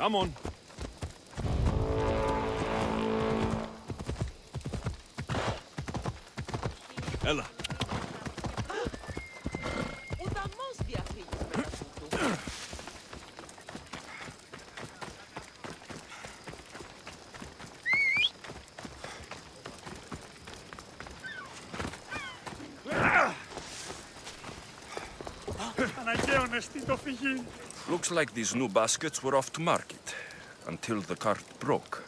Come on. Έλα. Looks like these new baskets were off to market, until the cart broke.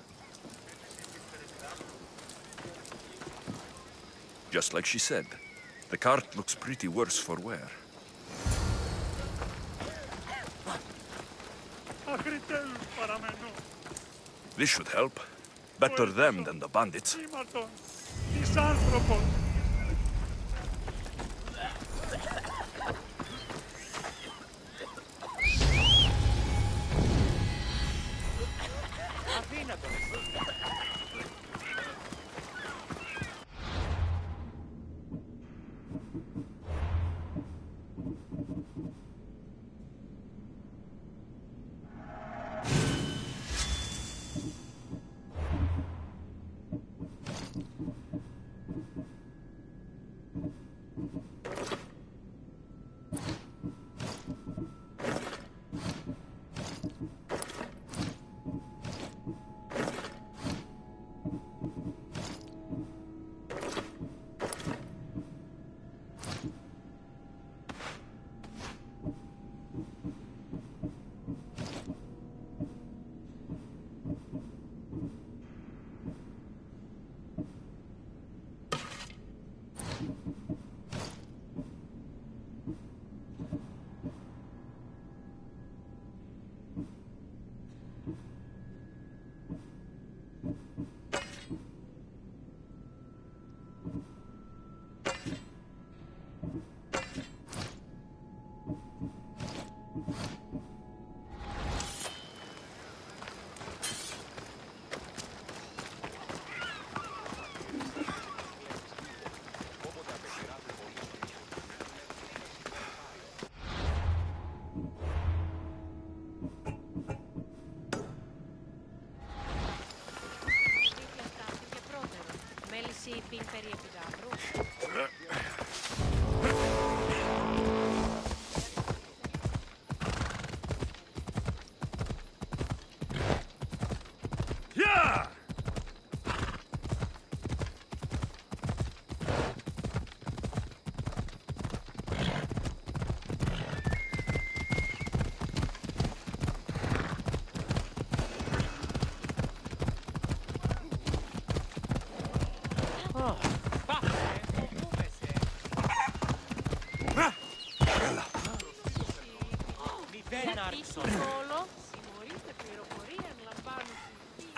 Just like she said, the cart looks pretty worse for wear. This should help. Better them than the bandits.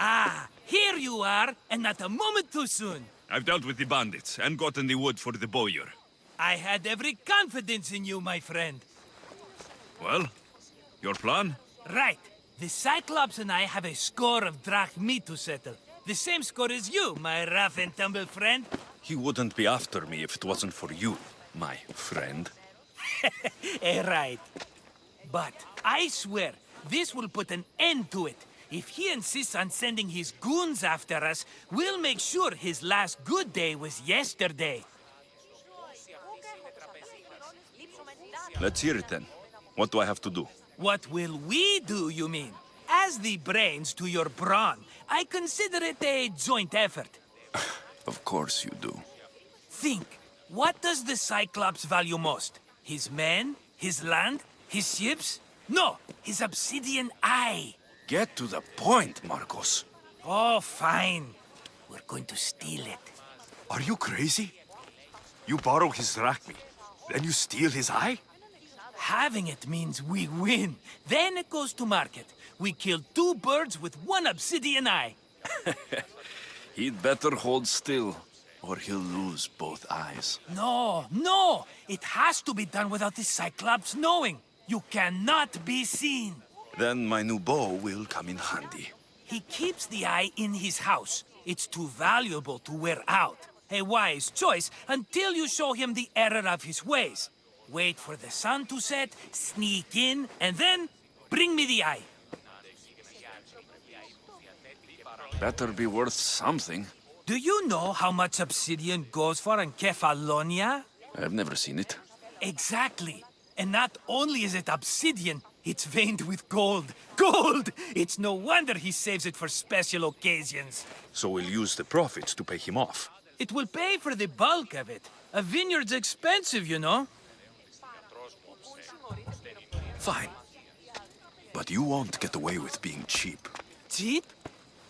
Ah, here you are, and not a moment too soon. I've dealt with the bandits and gotten the wood for the bowyer. I had every confidence in you, my friend. Well, your plan? Right. The Cyclops and I have a score of drachmi to settle. The same score as you, my rough and tumble friend. He wouldn't be after me if it wasn't for you, my friend. Right. But I swear, this will put an end to it. If he insists on sending his goons after us, we'll make sure his last good day was yesterday. Let's hear it then. What do I have to do? What will we do, you mean? As the brains to your brawn, I consider it a joint effort. Of course you do. Think, what does the Cyclops value most? His men? His land? His ships? No, his obsidian eye. Get to the point, Marcos. Oh, fine. We're going to steal it. Are you crazy? You borrow his drachmi, then you steal his eye? Having it means we win. Then it goes to market. We kill 2 birds with 1 obsidian eye. He'd better hold still, or he'll lose both eyes. No! It has to be done without the Cyclops knowing. You cannot be seen. Then my new bow will come in handy. He keeps the eye in his house. It's too valuable to wear out. A wise choice until you show him the error of his ways. Wait for the sun to set, sneak in, and then bring me the eye. Better be worth something. Do you know how much obsidian goes for in Kefalonia? I've never seen it. Exactly. And not only is it obsidian, it's veined with gold. Gold! It's no wonder he saves it for special occasions. So we'll use the profits to pay him off. It will pay for the bulk of it. A vineyard's expensive, you know. Fine. But you won't get away with being cheap. Cheap?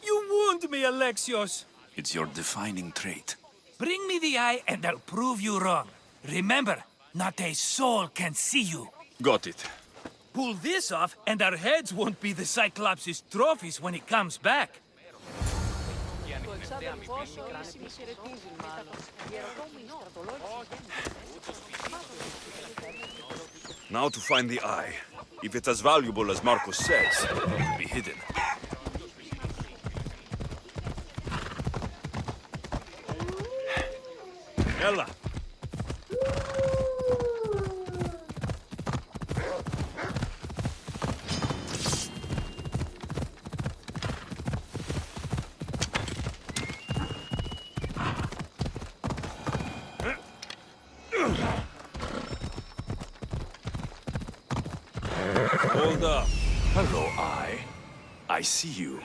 You wound me, Alexios. It's your defining trait. Bring me the eye and I'll prove you wrong. Remember, not a soul can see you. Got it. Pull this off and our heads won't be the Cyclops' trophies when he comes back. Now to find the eye. If it's as valuable as Marcos says, it will be hidden. Ella! Hold up. Hello, Eye. I see you.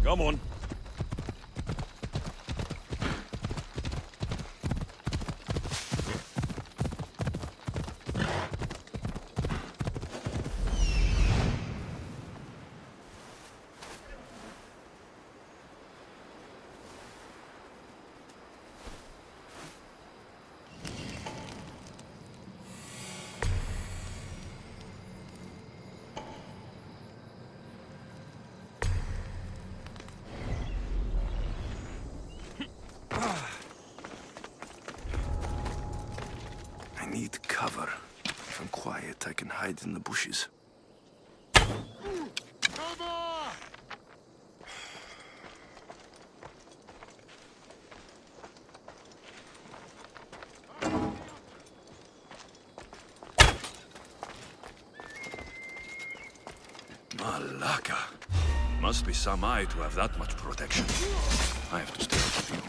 Come on. I need cover. If I'm quiet, I can hide in the bushes. Malaka. Must be some eye to have that much protection. I have to stay out of view.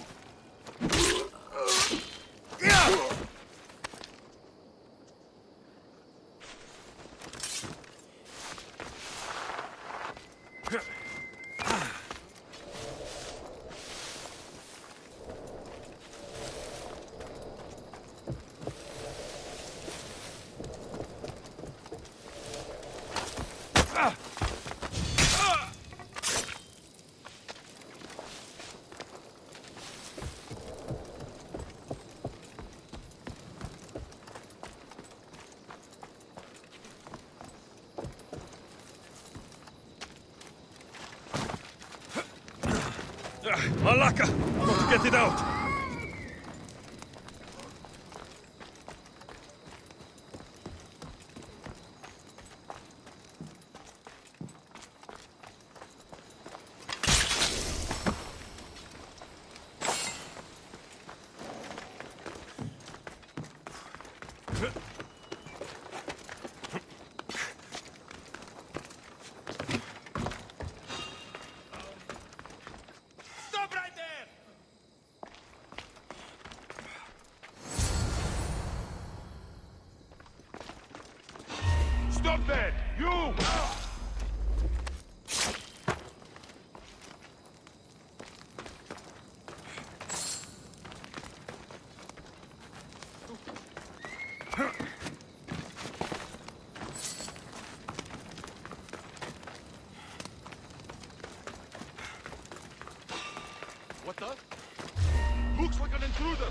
Malaka! Get it out! Stop that! You! What the? Looks like an intruder!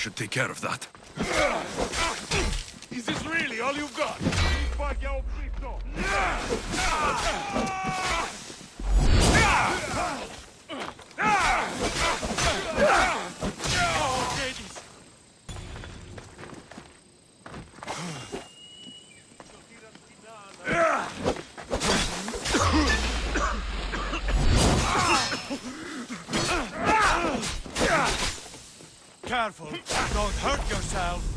should take care of that. Is this really all you've got? Careful, don't hurt yourself.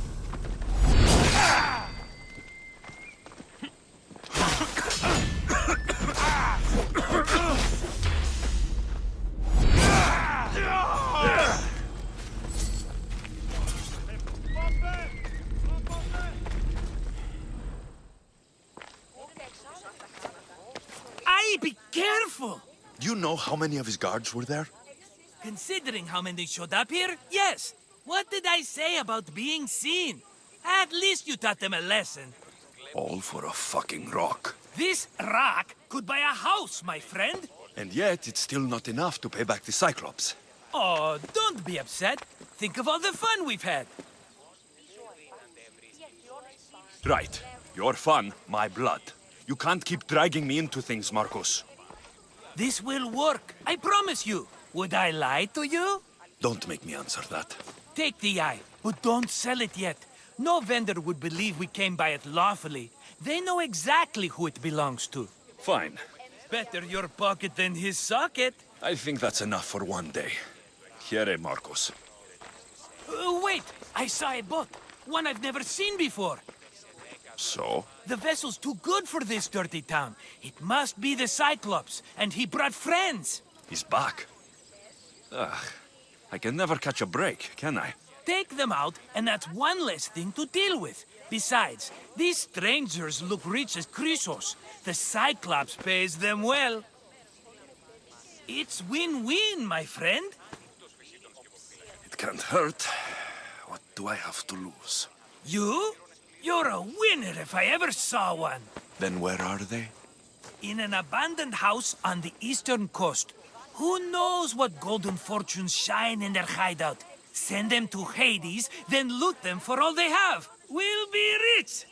Be careful! Do you know how many of his guards were there? Considering how many showed up here, yes. What did I say about being seen? At least you taught them a lesson. All for a fucking rock. This rock could buy a house, my friend. And yet, it's still not enough to pay back the Cyclops. Oh, don't be upset. Think of all the fun we've had. Right. Your fun, my blood. You can't keep dragging me into things, Marcos. This will work, I promise you. Would I lie to you? Don't make me answer that. Take the eye, but don't sell it yet. No vendor would believe we came by it lawfully. They know exactly who it belongs to. Fine. Better your pocket than his socket. I think that's enough for one day. Here, Marcos. Wait, I saw a boat. One I've never seen before. So? The vessel's too good for this dirty town. It must be the Cyclops, and he brought friends. He's back. Ugh. I can never catch a break, can I? Take them out, and that's one less thing to deal with. Besides, these strangers look rich as Chrysos. The Cyclops pays them well. It's win-win, my friend. It can't hurt. What do I have to lose? You? You're a winner if I ever saw one. Then where are they? In an abandoned house on the eastern coast. Who knows what golden fortunes shine in their hideout? Send them to Hades, then loot them for all they have. We'll be rich!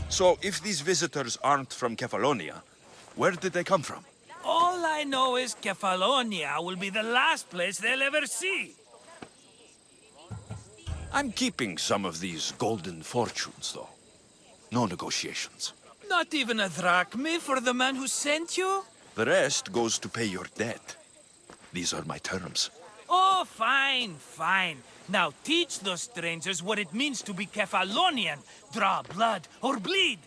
So, if these visitors aren't from Kefalonia, where did they come from? All I know is Kefalonia will be the last place they'll ever see. I'm keeping some of these golden fortunes, though. No negotiations. Not even a drachme for the man who sent you? The rest goes to pay your debt. These are my terms. Oh, fine, fine. Now teach those strangers what it means to be Kefalonian. Draw blood or bleed.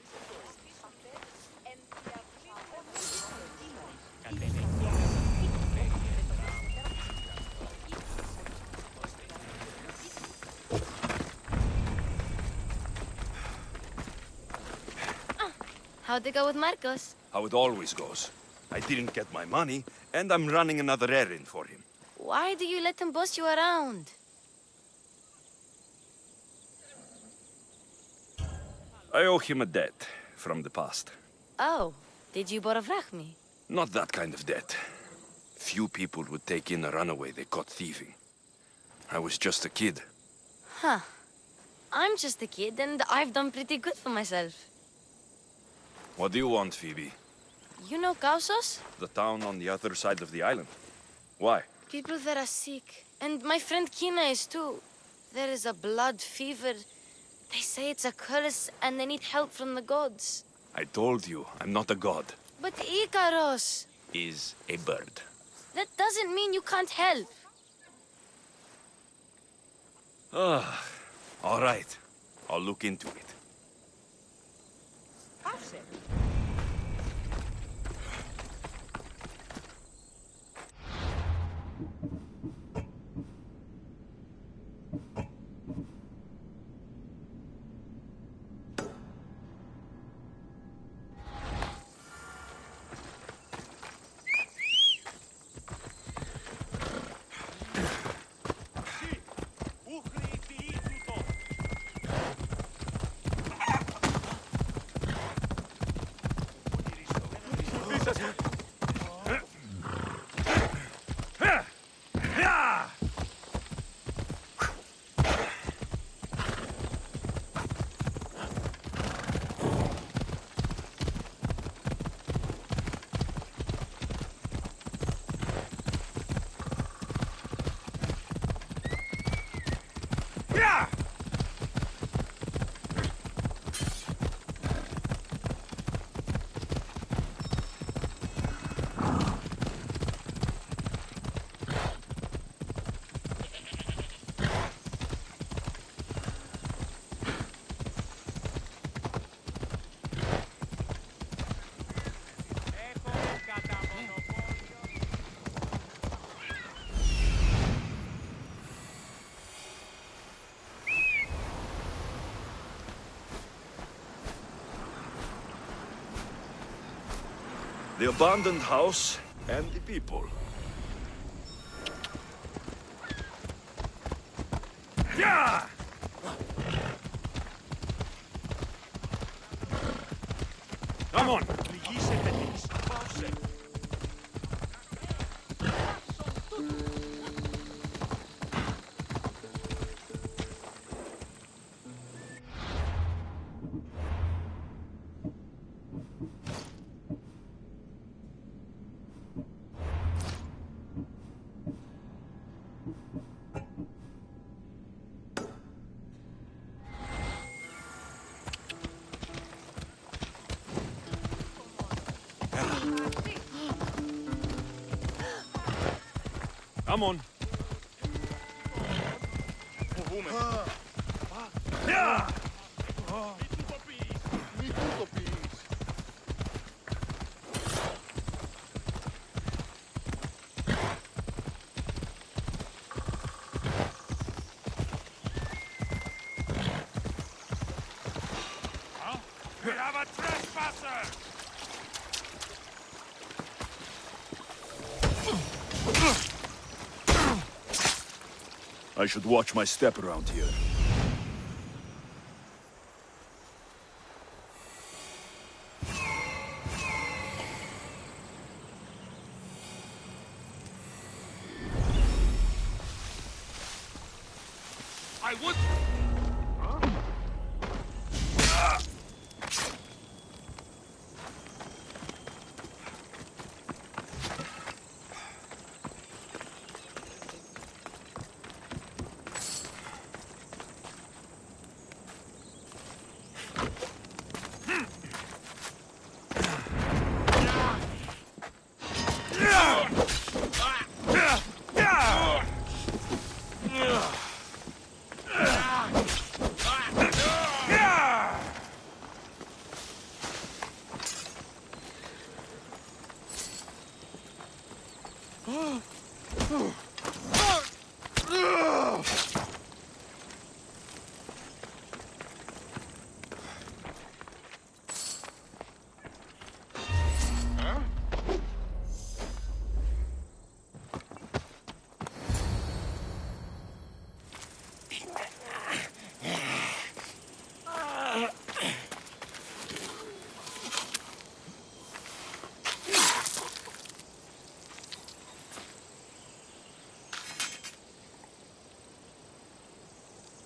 How'd it go with Marcos? How it always goes. I didn't get my money, and I'm running another errand for him. Why do you let him boss you around? I owe him a debt from the past. Oh, did you borrow drachmi? Not that kind of debt. Few people would take in a runaway they caught thieving. I was just a kid. Huh. I'm just a kid, and I've done pretty good for myself. What do you want, Phoebe? You know Kausos? The town on the other side of the island. Why? People there are sick. And my friend Kina is too. There is a blood fever. They say it's a curse, and they need help from the gods. I told you, I'm not a god. But Ikaros! Is a bird. That doesn't mean you can't help. All right. I'll look into it. The abandoned house and the people. Yeah! Come on! Come on. Yeah! We have a trespasser! I should watch my step around here. I would...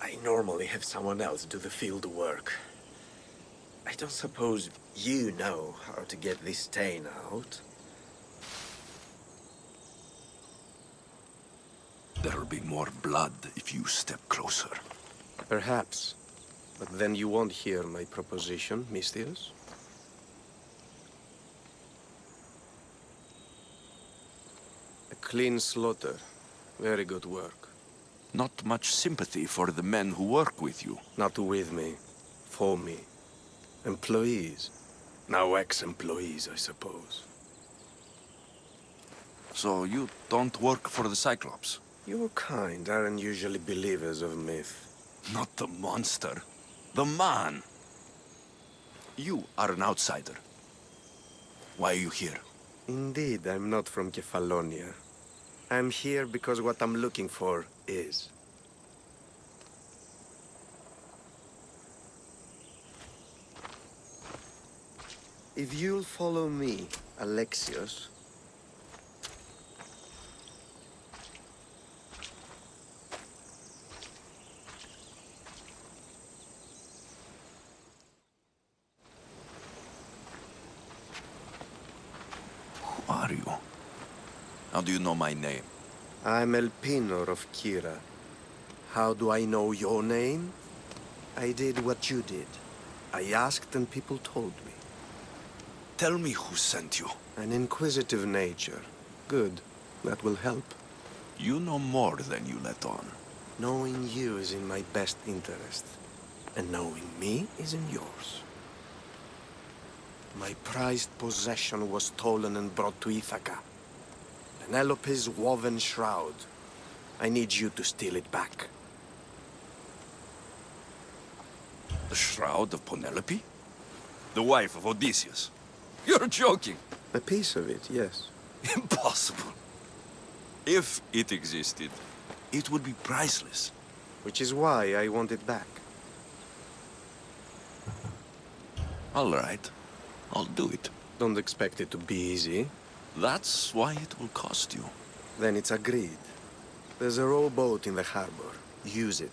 I normally have someone else do the field work. I don't suppose you know how to get this stain out? There'll be more blood if you step closer. Perhaps. But then you won't hear my proposition, Mystios. A clean slaughter. Very good work. Not much sympathy for the men who work with you. Not with me. For me. Employees. Now ex-employees, I suppose. So you don't work for the Cyclops? Your kind aren't usually believers of myth. Not the monster. The man. You are an outsider. Why are you here? Indeed, I'm not from Kefalonia. I'm here because what I'm looking for is. If you'll follow me, ALEXIOS. Who are you? How do you know my name? I'm Elpinor of Kira. How do I know your name? I did what you did. I asked and people told me. Tell me who sent you. An inquisitive nature. Good. That will help. You know more than you let on. Knowing you is in my best interest. And knowing me is in yours. My prized possession was stolen and brought to Ithaca. Penelope's woven shroud. I need you to steal it back. The shroud of Penelope? The wife of Odysseus? You're joking. A piece of it, yes. Impossible. If it existed, it would be priceless. Which is why I want it back. All right. I'll do it. Don't expect it to be easy. That's why it will cost you. Then it's agreed. There's a rowboat in the harbor. Use it.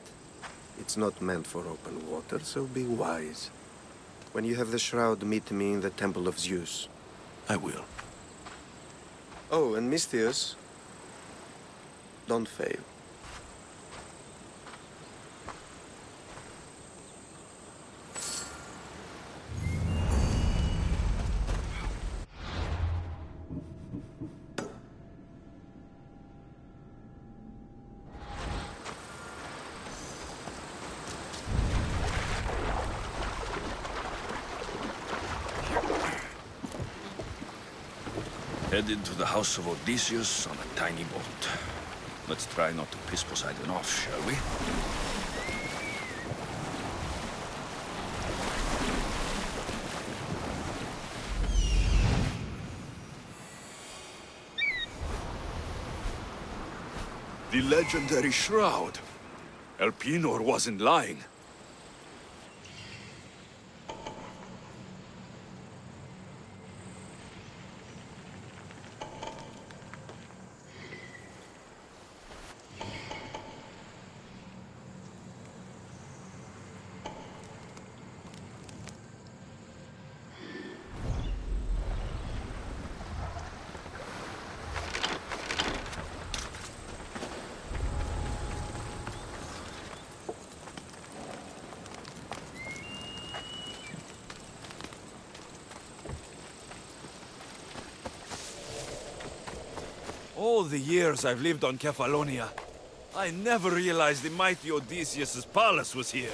It's not meant for open water, so be wise. When you have the shroud, meet me in the Temple of Zeus. I will. Oh, and Misthios, don't fail. Headed to the house of Odysseus on a tiny boat. Let's try not to piss Poseidon off, shall we? The legendary shroud. Elpenor wasn't lying. All the years I've lived on Kefalonia, I never realized the mighty Odysseus' palace was here.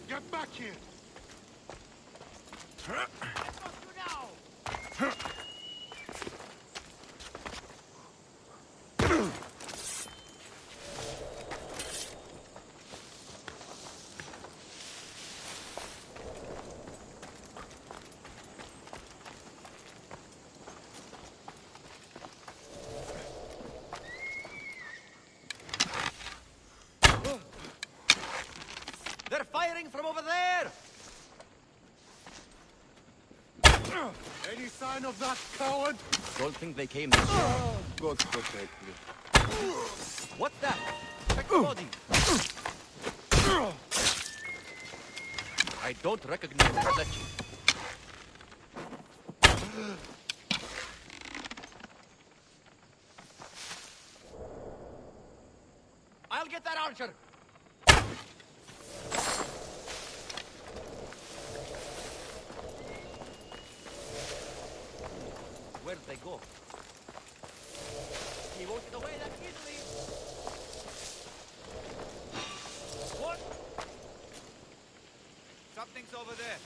Get back here! They're firing from over there! Any sign of that coward? Don't think they came this way. God protect me. What's that? Check the body. I don't recognize the reflection. I'll get that archer! Where'd they go? He won't get away that easily. What? Something's over there.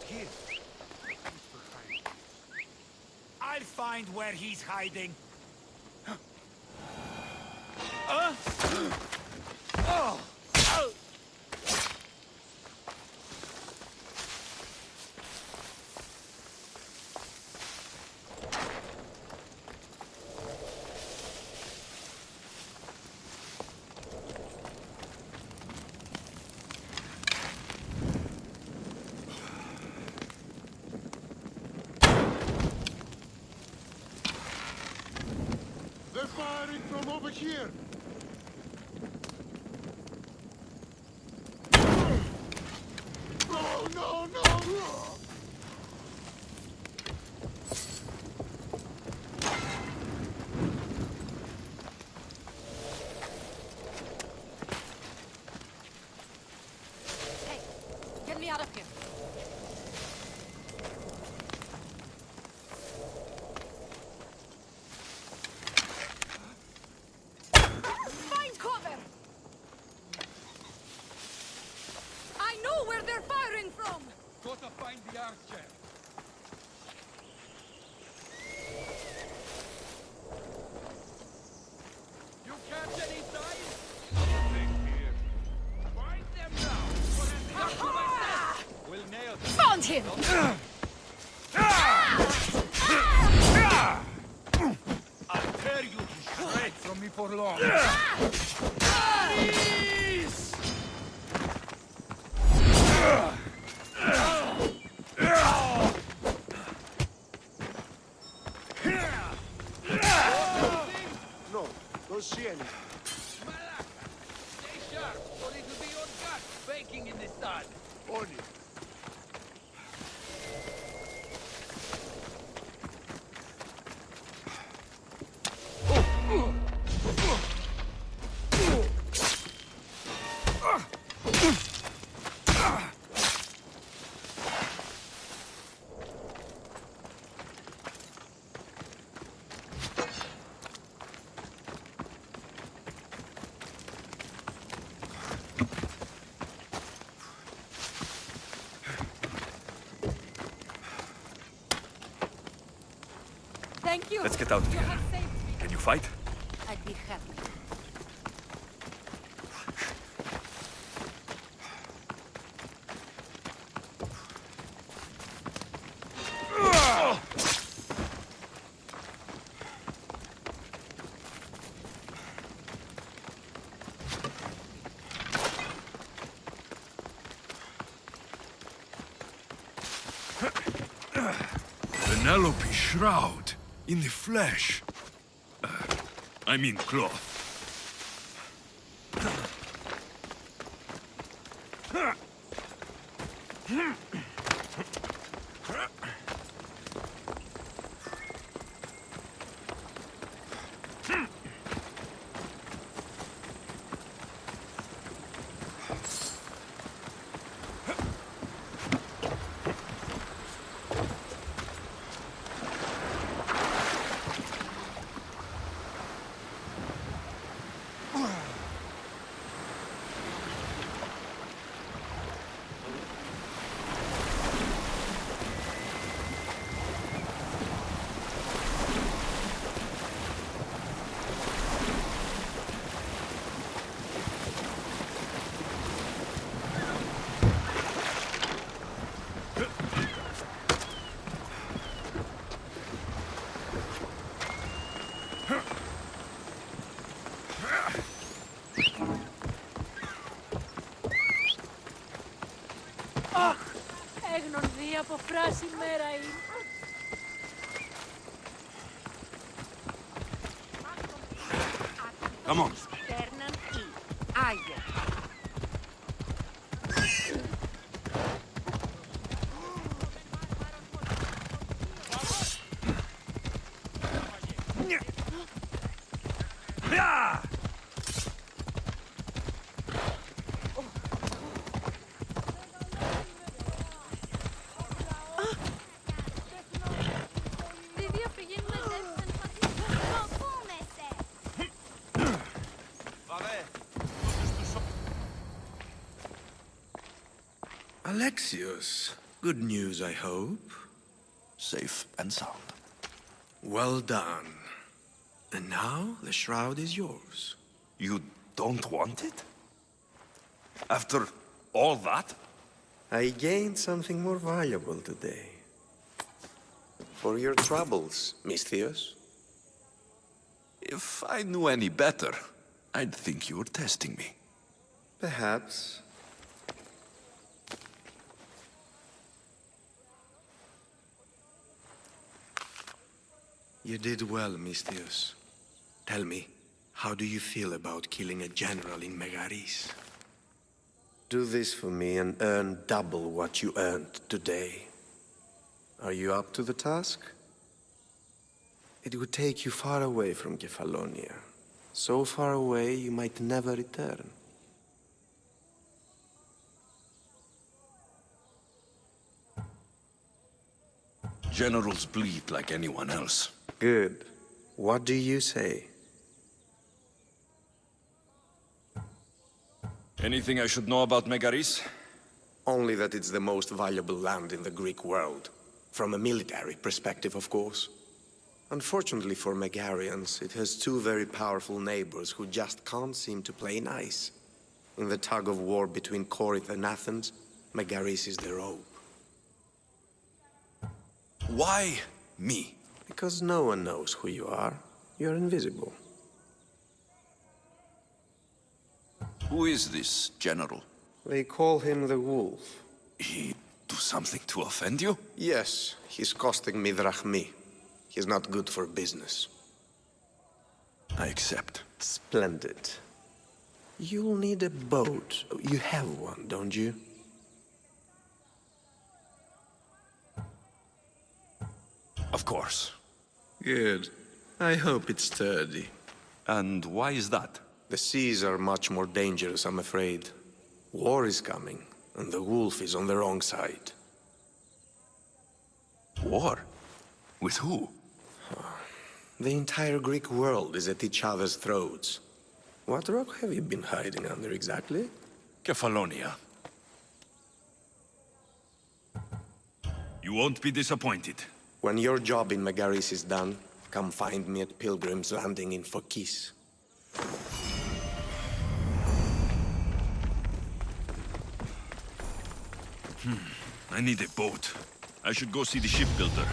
here. I'll find where he's hiding. Oh! They're firing from over here. No, no, no! Hey, get me out of here. Find cover! I know where they're firing from! Gotta find the archer. You captured inside? Nothing here. Find them now! We'll nail them. Found him! I'll tear you to shreds from me for long. No, don't see any. Malaka! Stay sharp, or it'll be your guts baking in the sun. On it. Thank you. Let's get out of You here. have saved me. Can you fight? I'd be happy. Penelope shroud in the flesh. I mean cloth. Έγνον δει από φράση μέρα είναι. Come on. Τέρναν ή Άγιο. ALEXIOS, Good news, I hope. Safe and sound. Well done. And now, the shroud is yours. You don't want it? After all that? I gained something more valuable today. For your troubles, Misthios. If I knew any better, I'd think you were testing me. Perhaps. You did well, Misthios. Tell me, how do you feel about killing a general in Megaris? Do this for me and earn double what you earned today. Are you up to the task? It would take you far away from Kefalonia. So far away you might never return. Generals bleed like anyone else. Good. What do you say? Anything I should know about Megaris? Only that it's the most valuable land in the Greek world. From a military perspective, of course. Unfortunately for Megarians, it has two very powerful neighbors who just can't seem to play nice. In the tug of war between Corinth and Athens, Megaris is their hope. Why me? Because no one knows who you are. You're invisible. Who is this general? They call him the Wolf. He do something to offend you? Yes, he's costing me drachmi. He's not good for business. I accept. Splendid. You'll need a boat. You have one, don't you? Of course. Good. I hope it's sturdy. And why is that? The seas are much more dangerous, I'm afraid. War is coming, and the Wolf is on the wrong side. War? With who? The entire Greek world is at each other's throats. What rock have you been hiding under exactly? Kefalonia. You won't be disappointed. When your job in Megaris is done, come find me at Pilgrim's Landing in Phokis. I need a boat. I should go see the shipbuilder.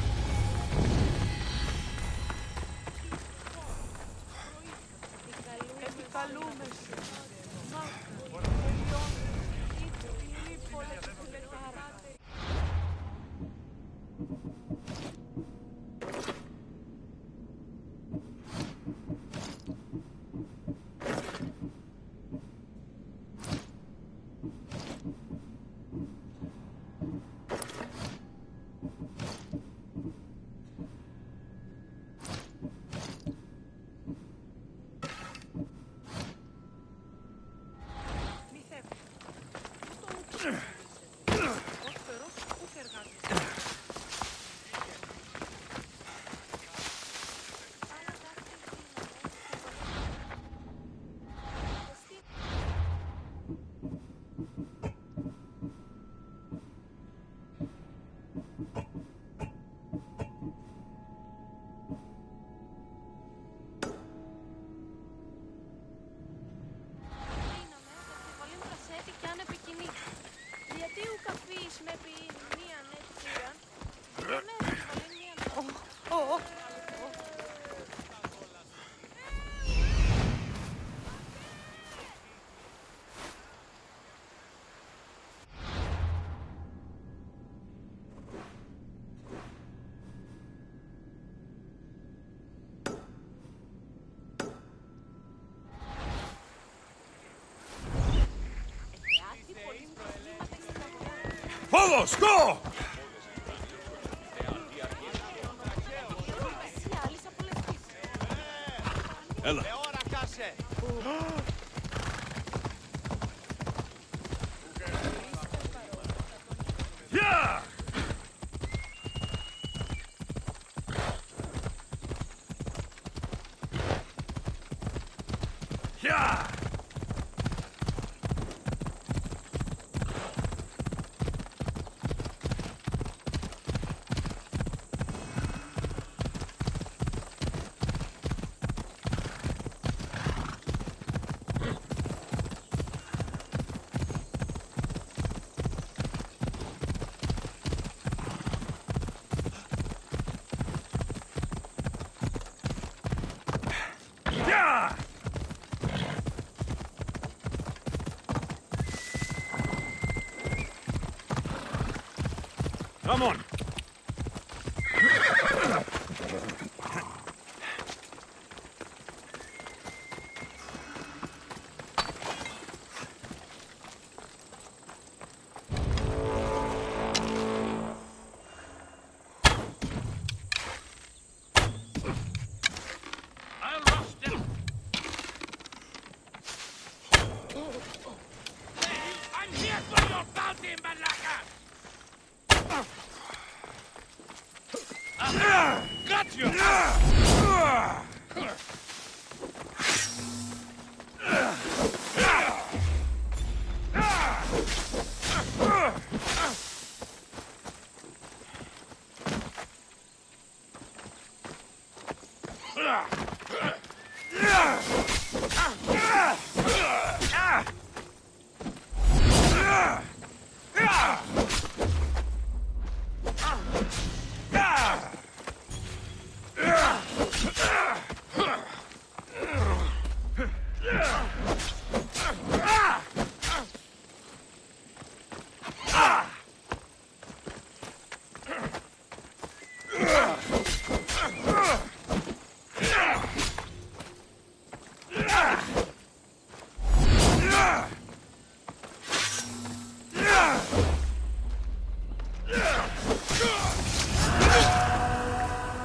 Todos, go! Ella. Yeah! Yeah! Come on. I'll rush them. I'm here for your bounty, Malaka! Got you!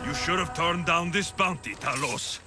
You should have turned down this bounty, Talos.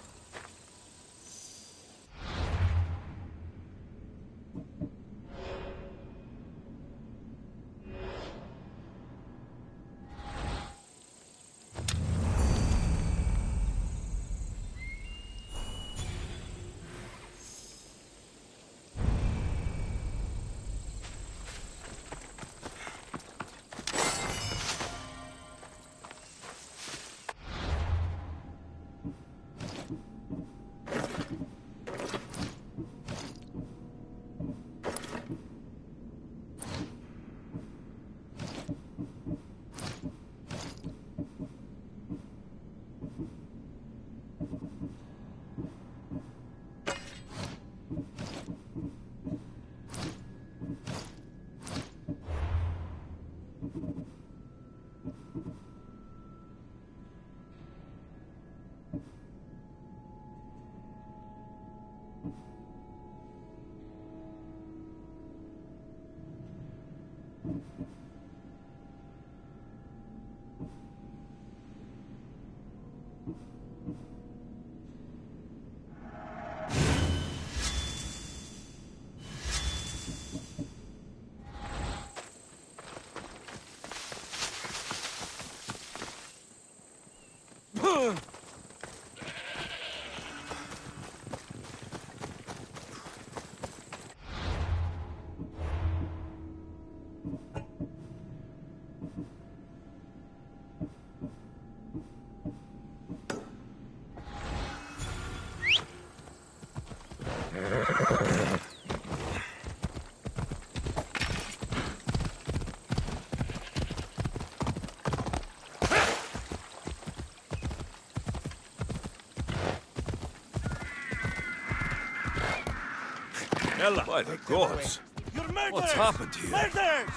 Ella, by the gods! You're murderers! What's happened here? Murderers!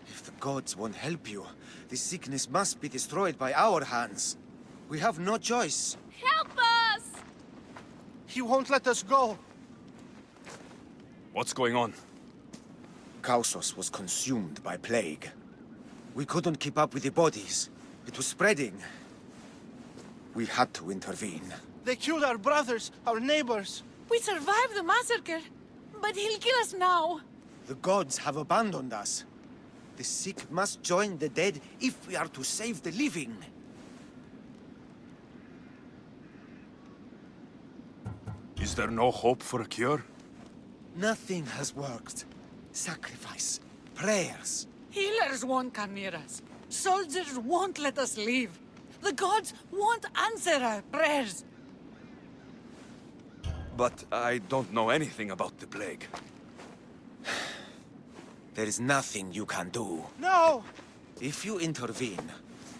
If the gods won't help you, this sickness must be destroyed by our hands. We have no choice. Help us! He won't let us go. What's going on? Kausos was consumed by plague. We couldn't keep up with the bodies. It was spreading. We had to intervene. They killed our brothers, our neighbors. We survived the massacre, but he'll kill us now. The gods have abandoned us. The sick must join the dead if we are to save the living. Is there no hope for a cure? Nothing has worked. Sacrifice, prayers. Healers won't come near us. Soldiers won't let us leave. The gods won't answer our prayers. But I don't know anything about the plague. There is nothing you can do. No! If you intervene,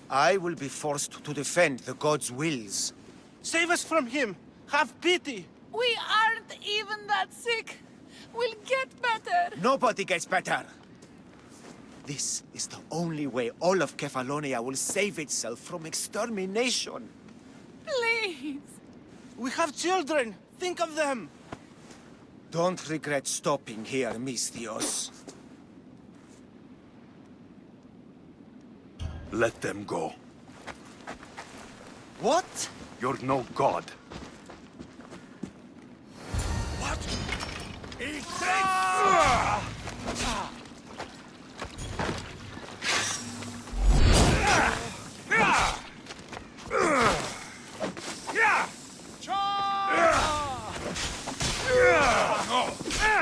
I will be forced to defend the gods' wills. Save us from him! Have pity! We aren't even that sick. We'll get better. Nobody gets better. This is the only way all of Kefalonia will save itself from extermination. Please. We have children. Think of them. Don't regret stopping here, Misthios. Let them go. What? You're no god.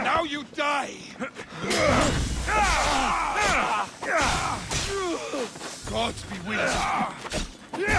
Now you die! Gods be with you!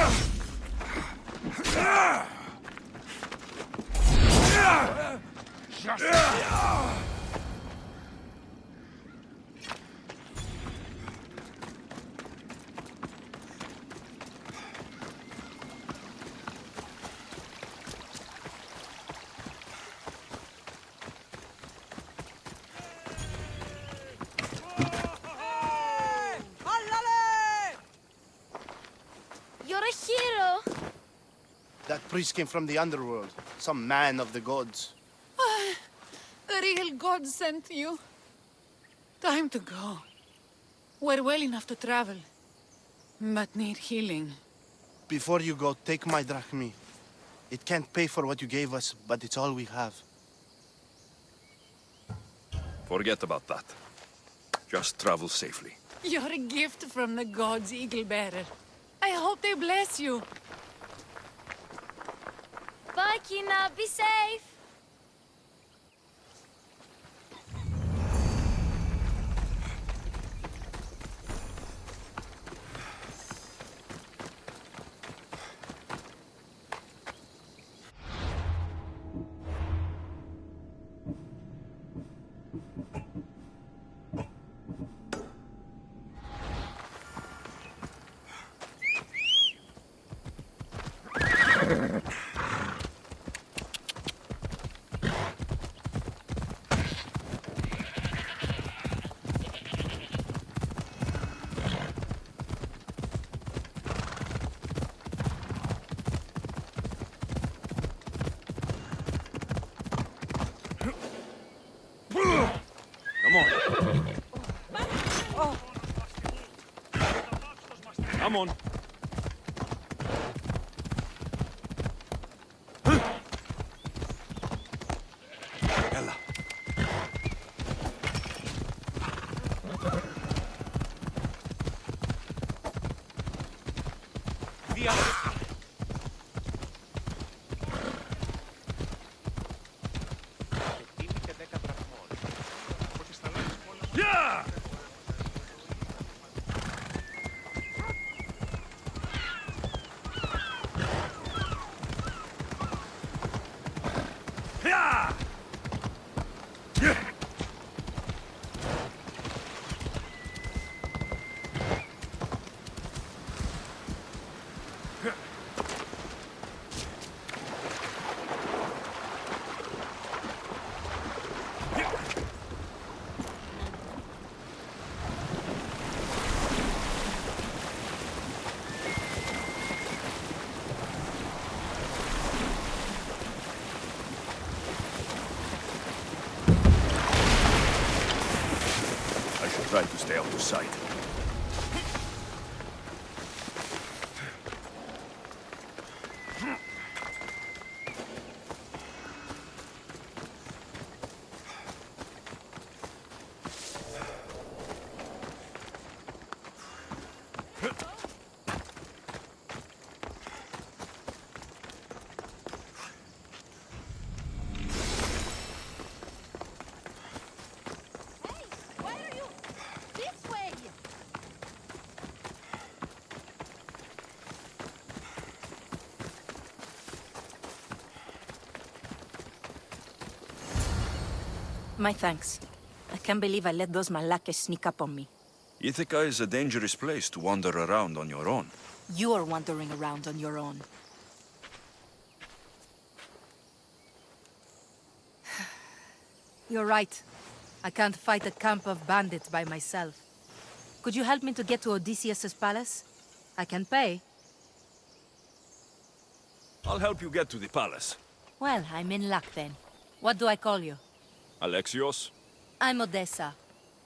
You're a hero. That priest came from the underworld. Some man of the gods. The real God sent you. Time to go. We're well enough to travel, but need healing. Before you go, take my drachmi. It can't pay for what you gave us, but it's all we have. Forget about that. Just travel safely. You're a gift from the gods, Eagle Bearer. I hope they bless you. Bye, Kina. Be safe. Come on. Ella. Yeah! Try to stay out of sight. My thanks. I can't believe I let those Malakes sneak up on me. Ithaca is a dangerous place to wander around on your own. You're wandering around on your own. You're right. I can't fight a camp of bandits by myself. Could you help me to get to Odysseus's palace? I can pay. I'll help you get to the palace. Well, I'm in luck then. What do I call you? Alexios? I'm Odessa,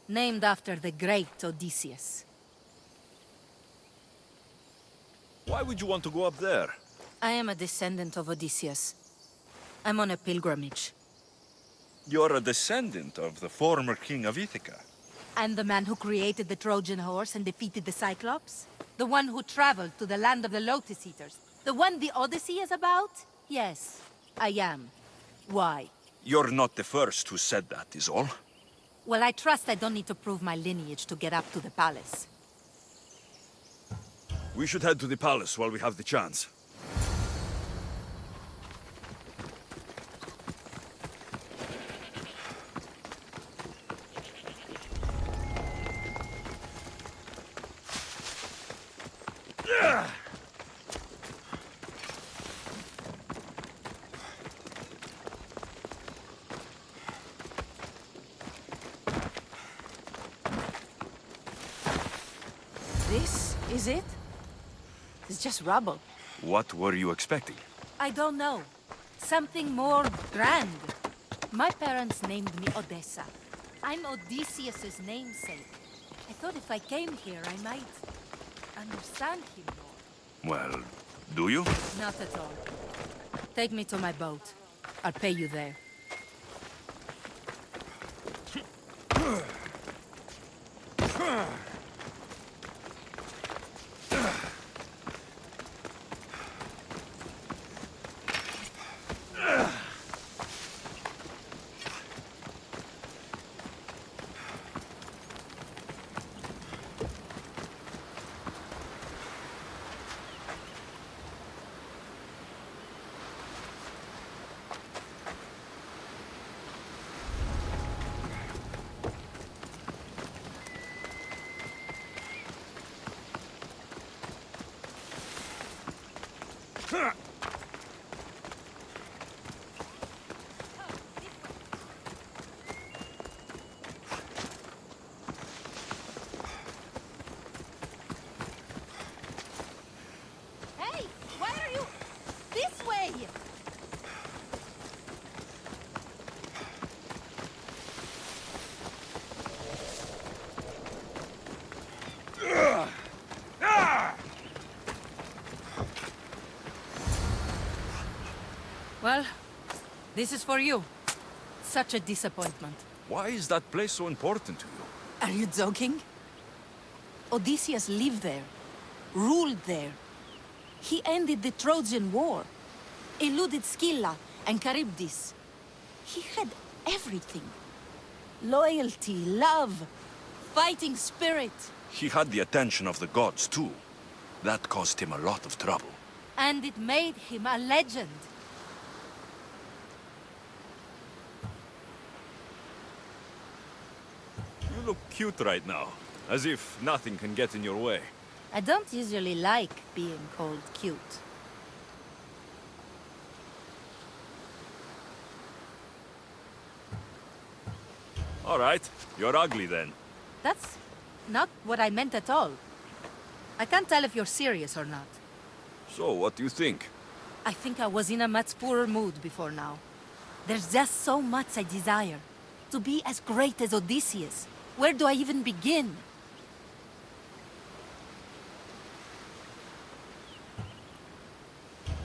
named after the great Odysseus. Why would you want to go up there? I am a descendant of Odysseus. I'm on a pilgrimage. You're a descendant of the former king of Ithaca. I'm the man who created the Trojan horse and defeated the Cyclops? The one who traveled to the land of the Lotus Eaters? The one the Odyssey is about? Yes, I am. Why? You're not the first who said that, is all. Well, I trust I don't need to prove my lineage to get up to the palace. We should head to the palace while we have the chance. This is it? It's just rubble. What were you expecting? I don't know. Something more grand. My parents named me Odessa. I'm Odysseus's namesake. I thought if I came here, I might understand him more. Well, do you? Not at all. Take me to my boat. I'll pay you there. Hey! Why are you... this way? Well, this is for you. Such a disappointment. Why is that place so important to you? Are you joking? Odysseus lived there, ruled there. He ended the Trojan War, eluded Scylla and Charybdis. He had everything. Loyalty, love, fighting spirit. He had the attention of the gods, too. That caused him a lot of trouble. And it made him a legend. You look cute right now, as if nothing can get in your way. I don't usually like being called cute. All right, you're ugly then. That's not what I meant at all. I can't tell if you're serious or not. So, what do you think? I think I was in a much poorer mood before now. There's just so much I desire. To be as great as Odysseus. Where do I even begin?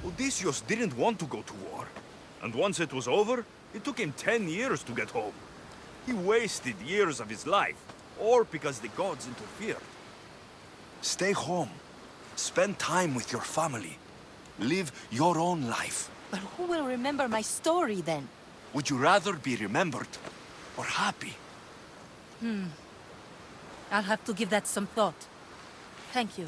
Odysseus didn't want to go to war. And once it was over, it took him 10 years to get home. He wasted years of his life, all because the gods interfered. Stay home. Spend time with your family. Live your own life. But who will remember my story then? Would you rather be remembered or happy? I'll have to give that some thought. Thank you.